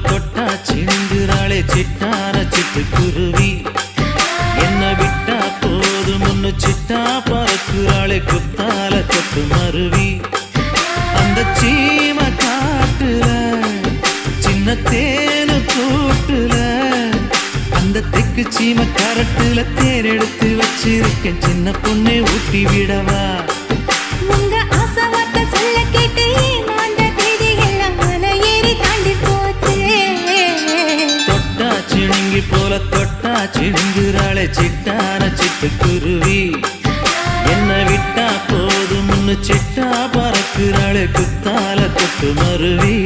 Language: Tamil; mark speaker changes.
Speaker 1: தொட்டா சிந்துறாளே சிட்டான சிட்டுக்குருவி என்ன விட்டா போதும் முன்னு சிட்டா பறக்குறாளே குத்தால கொத்து மருவி அந்த சீம காட்டுல சின்ன தேனு கூட்டுல அந்த தெக்கு சீம கரட்டுல தேர் எடுத்து வச்சிருக்கேன் சின்ன பொண்ணை ஊட்டி விடவா
Speaker 2: உங்க ஆசை வார்த்தை சொல்ல கேட்டு ஏமாந்த தேதி எல்லாம் மலை ஏறி தாண்டி போச்சு
Speaker 1: தொட்டா சிணுங்கி போல தொட்டா சிணுங்குறாளே சிட்டான சிட்டுக்குருவி என்ன விட்டா போதும் முன்னு சிட்டா பறக்குறாளே குத்தால கொத்து மருவி